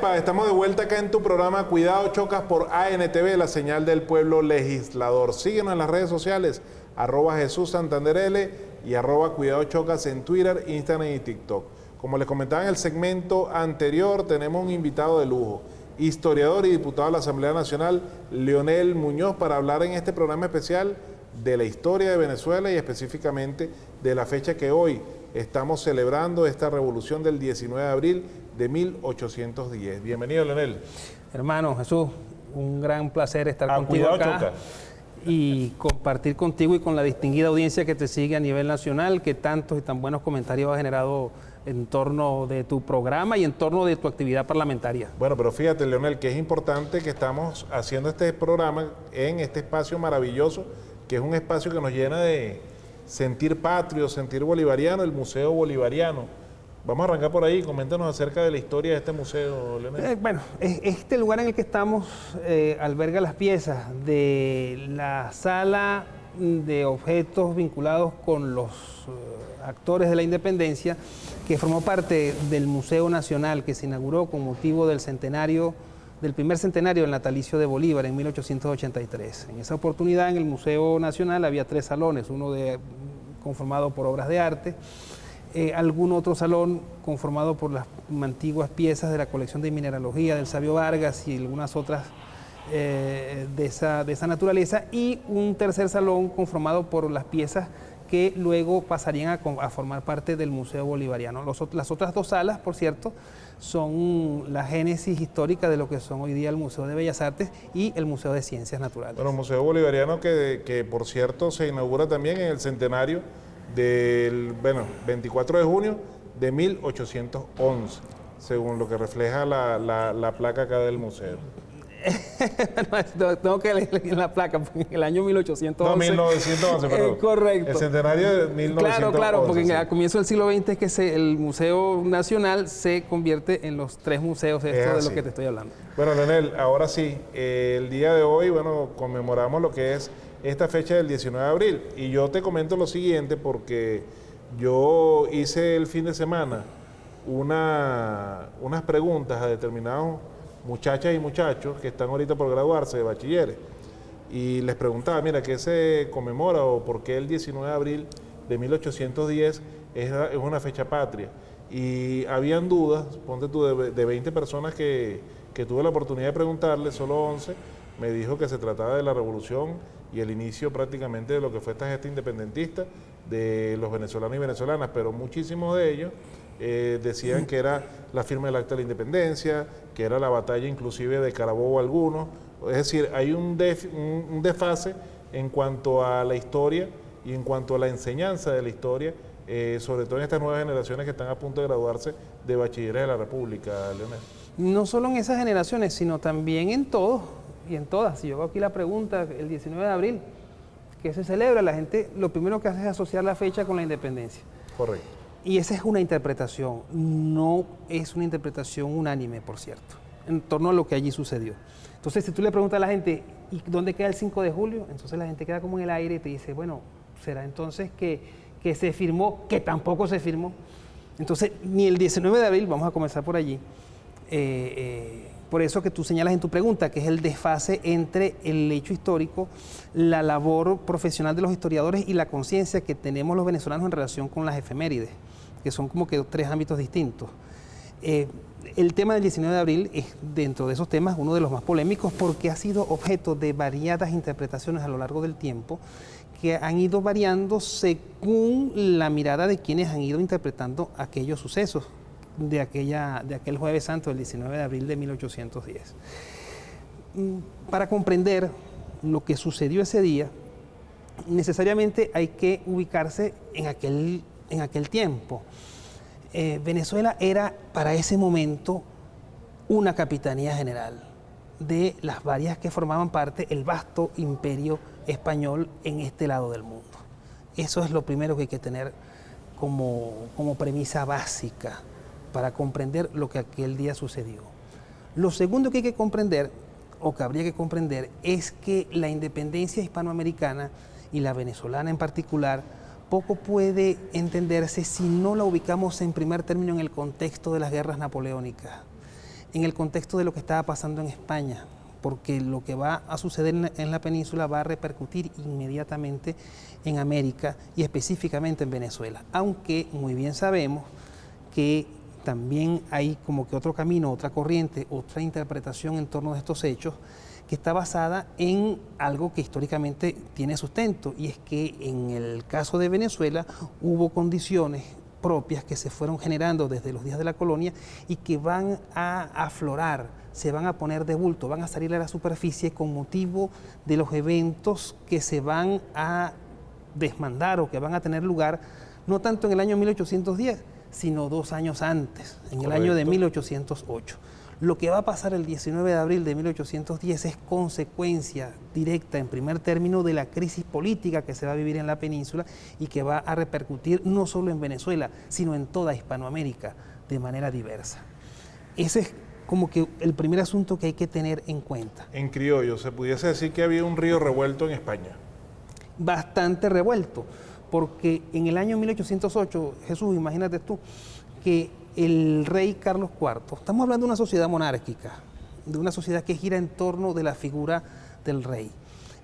Epa, estamos de vuelta acá en tu programa Cuidado Chocas por ANTV, la señal del pueblo legislador. Síguenos en las redes sociales, @JesúsSantanderL y @Cuidado Chocas en Twitter, Instagram y TikTok. Como les comentaba en el segmento anterior, tenemos un invitado de lujo, historiador y diputado de la Asamblea Nacional, Leonel Muñoz, para hablar en este programa especial de la historia de Venezuela y específicamente de la fecha que hoy estamos celebrando, esta revolución del 19 de abril de 1810. Bienvenido, Leonel. Hermano Jesús, un gran placer estar contigo acá Choca. Y compartir contigo y con la distinguida audiencia que te sigue a nivel nacional, que tantos y tan buenos comentarios ha generado en torno de tu programa y en torno de tu actividad parlamentaria. Bueno, pero fíjate, Leonel, que es importante que estamos haciendo este programa en este espacio maravilloso, que es un espacio que nos llena de sentir patrio, sentir bolivariano, el Museo Bolivariano. Vamos a arrancar por ahí, coméntanos acerca de la historia de este museo, Leonel. Bueno, este lugar en el que estamos alberga las piezas de la sala de objetos vinculados con los actores de la independencia, que formó parte del Museo Nacional, que se inauguró con motivo del centenario, del primer centenario del natalicio de Bolívar en 1883. En esa oportunidad en el Museo Nacional había 3 salones, uno conformado por obras de arte, algún otro salón conformado por las antiguas piezas de la colección de mineralogía del Sabio Vargas y algunas otras de esa naturaleza, y un tercer salón conformado por las piezas que luego pasarían a formar parte del Museo Bolivariano. Las otras 2 salas, por cierto, son la génesis histórica de lo que son hoy día el Museo de Bellas Artes y el Museo de Ciencias Naturales. Bueno, Museo Bolivariano que por cierto se inaugura también en el centenario del 24 de junio de 1811, según lo que refleja la placa acá del museo. No, tengo que leer la placa, porque en el año 1811... No, 1911, perdón. Correcto. El centenario de 1911. Claro, porque sí. a comienzo del siglo XX es que el Museo Nacional se convierte en los 3 museos de lo que te estoy hablando. Bueno, Leonel, ahora sí, el día de hoy, bueno, conmemoramos lo que es esta fecha del 19 de abril. Y yo te comento lo siguiente, porque yo hice el fin de semana unas preguntas a determinados muchachas y muchachos que están ahorita por graduarse de bachilleres, y les preguntaba, mira, ¿qué se conmemora o por qué el 19 de abril de 1810 es una fecha patria? Y habían dudas, ponte tú, de 20 personas que tuve la oportunidad de preguntarle, solo 11 me dijo que se trataba de la revolución y el inicio prácticamente de lo que fue esta gesta independentista de los venezolanos y venezolanas, pero muchísimos de ellos decían que era la firma del Acta de la Independencia, que era la batalla inclusive de Carabobo algunos. Es decir, hay un desfase en cuanto a la historia y en cuanto a la enseñanza de la historia, sobre todo en estas nuevas generaciones que están a punto de graduarse de bachilleres de la República, Leonel. No solo en esas generaciones, sino también en todos y en todas. Si yo hago aquí la pregunta, el 19 de abril, ¿qué se celebra? La gente lo primero que hace es asociar la fecha con la independencia. Correcto. Y esa es una interpretación, no es una interpretación unánime, por cierto, en torno a lo que allí sucedió. Entonces, si tú le preguntas a la gente, ¿y dónde queda el 5 de julio? Entonces la gente queda como en el aire y te dice, bueno, ¿será entonces que se firmó, que tampoco se firmó? Entonces, ni el 19 de abril, vamos a comenzar por allí, por eso que tú señalas en tu pregunta, que es el desfase entre el hecho histórico, la labor profesional de los historiadores y la conciencia que tenemos los venezolanos en relación con las efemérides, que son como que 3 ámbitos distintos. El tema del 19 de abril es, dentro de esos temas, uno de los más polémicos, porque ha sido objeto de variadas interpretaciones a lo largo del tiempo, que han ido variando según la mirada de quienes han ido interpretando aquellos sucesos de aquel Jueves Santo, el 19 de abril de 1810. Para comprender lo que sucedió ese día, necesariamente hay que ubicarse en aquel tiempo. Venezuela era para ese momento una capitanía general de las varias que formaban parte el vasto imperio español en este lado del mundo. Eso es lo primero que hay que tener como premisa básica para comprender lo que aquel día sucedió. Lo segundo que hay que comprender, o que habría que comprender, es que la independencia hispanoamericana y la venezolana en particular poco puede entenderse si no la ubicamos en primer término en el contexto de las guerras napoleónicas. en el contexto de lo que estaba pasando en España, porque lo que va a suceder en la península va a repercutir inmediatamente en América y específicamente en Venezuela, aunque muy bien sabemos que también hay como que otro camino, otra corriente, otra interpretación en torno a estos hechos que está basada en algo que históricamente tiene sustento, y es que en el caso de Venezuela hubo condiciones propias que se fueron generando desde los días de la colonia y que van a aflorar, se van a poner de bulto, van a salir a la superficie con motivo de los eventos que se van a desmandar o que van a tener lugar no tanto en el año 1810, sino 2 años antes, en el año de 1808. Lo que va a pasar el 19 de abril de 1810 es consecuencia directa, en primer término, de la crisis política que se va a vivir en la península y que va a repercutir no solo en Venezuela, sino en toda Hispanoamérica de manera diversa. Ese es como que el primer asunto que hay que tener en cuenta. En criollo, se pudiese decir que había un río revuelto en España. Bastante revuelto, porque en el año 1808, Jesús, imagínate tú, que el rey Carlos IV, estamos hablando de una sociedad monárquica, de una sociedad que gira en torno de la figura del rey.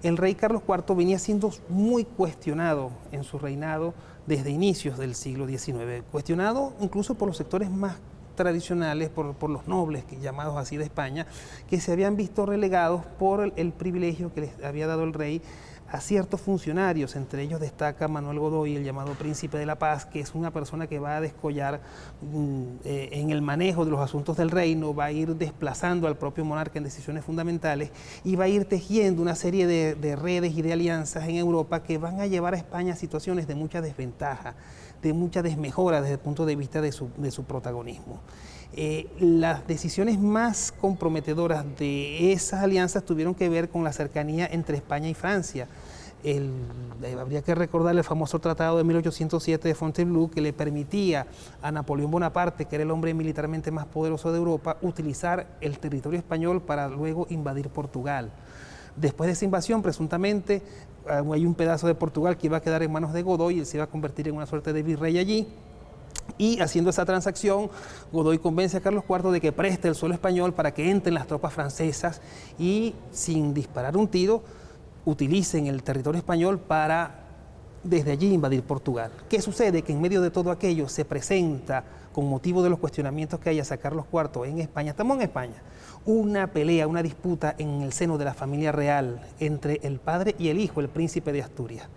El rey Carlos IV venía siendo muy cuestionado en su reinado desde inicios del siglo XIX, cuestionado incluso por los sectores más tradicionales, por los nobles, llamados así de España, que se habían visto relegados por el privilegio que les había dado el rey a ciertos funcionarios. Entre ellos destaca Manuel Godoy, el llamado Príncipe de la Paz, que es una persona que va a descollar en el manejo de los asuntos del reino, va a ir desplazando al propio monarca en decisiones fundamentales y va a ir tejiendo una serie de redes y de alianzas en Europa que van a llevar a España a situaciones de mucha desventaja, de mucha desmejora desde el punto de vista de su protagonismo. Las decisiones más comprometedoras de esas alianzas tuvieron que ver con la cercanía entre España y Francia. Habría que recordar el famoso tratado de 1807 de Fontainebleau, que le permitía a Napoleón Bonaparte, que era el hombre militarmente más poderoso de Europa, utilizar el territorio español para luego invadir Portugal. Después de esa invasión, presuntamente, hay un pedazo de Portugal que iba a quedar en manos de Godoy, él se iba a convertir en una suerte de virrey allí. Y haciendo esa transacción, Godoy convence a Carlos IV de que preste el suelo español para que entren las tropas francesas y, sin disparar un tiro, utilicen el territorio español para desde allí invadir Portugal. ¿Qué sucede? Que en medio de todo aquello se presenta, con motivo de los cuestionamientos que hay hacia Carlos IV en España, estamos en España, una pelea, una disputa en el seno de la familia real entre el padre y el hijo, el príncipe de Asturias.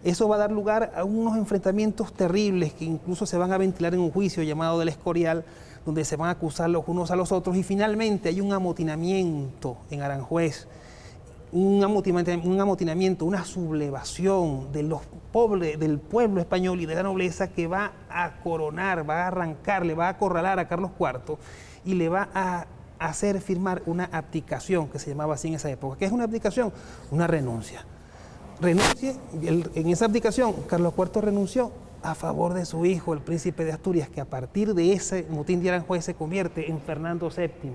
Eso va a dar lugar a unos enfrentamientos terribles que incluso se van a ventilar en un juicio llamado del Escorial, donde se van a acusar los unos a los otros, y finalmente hay un amotinamiento en Aranjuez, un amotinamiento, una sublevación de los pobres, del pueblo español y de la nobleza, que va a coronar, va a arrancar, le va a acorralar a Carlos IV y le va a hacer firmar una abdicación, que se llamaba así en esa época. ¿Qué es una abdicación? Una renuncia. En esa abdicación, Carlos IV renunció a favor de su hijo, el príncipe de Asturias, que a partir de ese motín de Aranjuez se convierte en Fernando VII.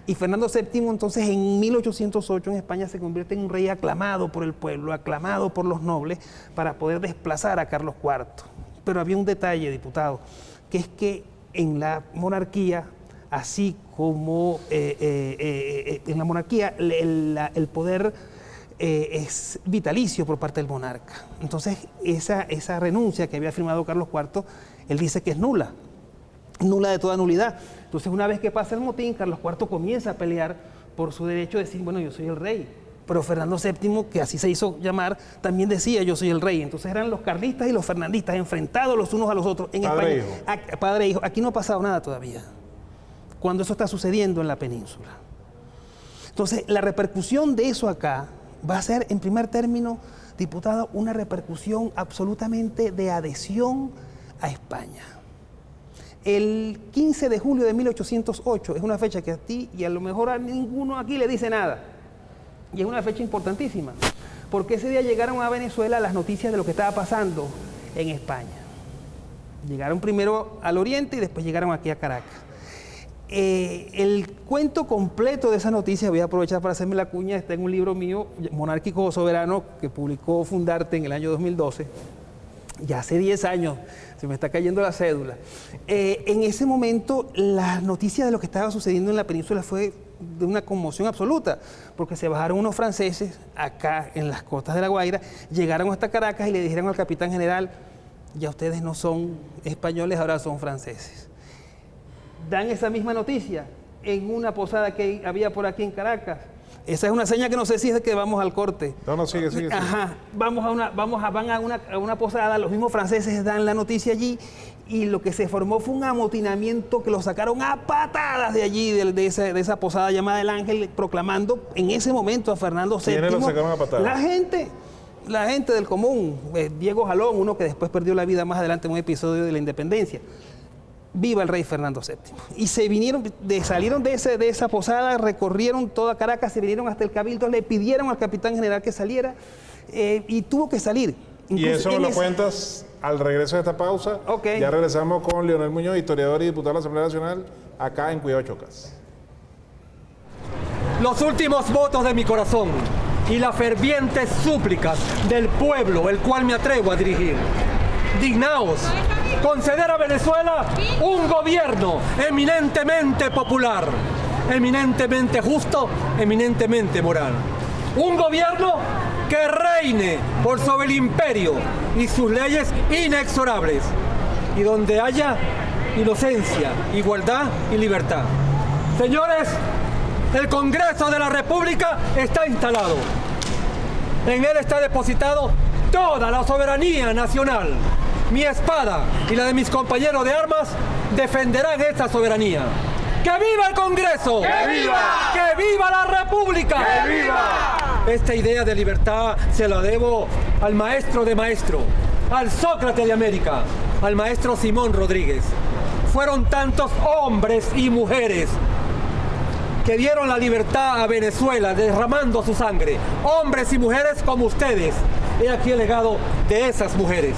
Y Fernando VII, entonces, en 1808 en España se convierte en un rey aclamado por el pueblo, aclamado por los nobles, para poder desplazar a Carlos IV. Pero había un detalle, diputado, que es que en la monarquía, así como en la monarquía, el poder es vitalicio por parte del monarca. Entonces, esa renuncia que había firmado Carlos IV, él dice que es nula de toda nulidad. Entonces, una vez que pasa el motín, Carlos IV comienza a pelear por su derecho de decir, bueno, yo soy el rey. Pero Fernando VII, que así se hizo llamar, también decía, yo soy el rey. Entonces eran los carlistas y los fernandistas enfrentados los unos a los otros en padre España. Hijo. Padre e hijo. Aquí no ha pasado nada todavía, cuando eso está sucediendo en la península. Entonces, la repercusión de eso acá va a ser, en primer término, diputado, una repercusión absolutamente de adhesión a España. El 15 de julio de 1808 es una fecha que a ti y a lo mejor a ninguno aquí le dice nada. Y es una fecha importantísima, porque ese día llegaron a Venezuela las noticias de lo que estaba pasando en España. Llegaron primero al oriente y después llegaron aquí a Caracas. El cuento completo de esa noticia, voy a aprovechar para hacerme la cuña, está en un libro mío, Monárquico o Soberano, que publicó Fundarte en el año 2012. ya hace 10 años, se me está cayendo la cédula. En ese momento, la noticia de lo que estaba sucediendo en la península fue de una conmoción absoluta, porque se bajaron unos franceses acá en las costas de La Guaira, llegaron hasta Caracas y le dijeron al capitán general: ya ustedes no son españoles, ahora son franceses. Dan esa misma noticia en una posada que había por aquí en Caracas. Esa es una seña que no sé si es de que vamos al corte. No, sigue. Ajá, van a una posada, los mismos franceses dan la noticia allí y lo que se formó fue un amotinamiento que lo sacaron a patadas de allí, de esa posada llamada El Ángel, proclamando en ese momento a Fernando VII. ¿Quiénes lo sacaron a patadas? La gente del común, Diego Jalón, uno que después perdió la vida más adelante en un episodio de la independencia. Viva el rey Fernando VII. Y salieron de esa posada, recorrieron toda Caracas, se vinieron hasta el Cabildo, le pidieron al capitán general que saliera y tuvo que salir. Y eso lo cuentas al regreso de esta pausa. Okay. Ya regresamos con Leonel Muñoz, historiador y diputado de la Asamblea Nacional, acá en Cuidado Chocas. Los últimos votos de mi corazón y las fervientes súplicas del pueblo, el cual me atrevo a dirigir. Dignaos conceder a Venezuela un gobierno eminentemente popular, eminentemente justo, eminentemente moral. Un gobierno que reine por sobre el imperio y sus leyes inexorables, y donde haya inocencia, igualdad y libertad. Señores, el Congreso de la República está instalado. En él está depositado toda la soberanía nacional. Mi espada y la de mis compañeros de armas defenderán esta soberanía. ¡Que viva el Congreso! ¡Que viva! ¡Que viva la República! ¡Que viva! Esta idea de libertad se la debo al maestro de maestro, al Sócrates de América, al maestro Simón Rodríguez. Fueron tantos hombres y mujeres que dieron la libertad a Venezuela derramando su sangre. Hombres y mujeres como ustedes. He aquí el legado de esas mujeres.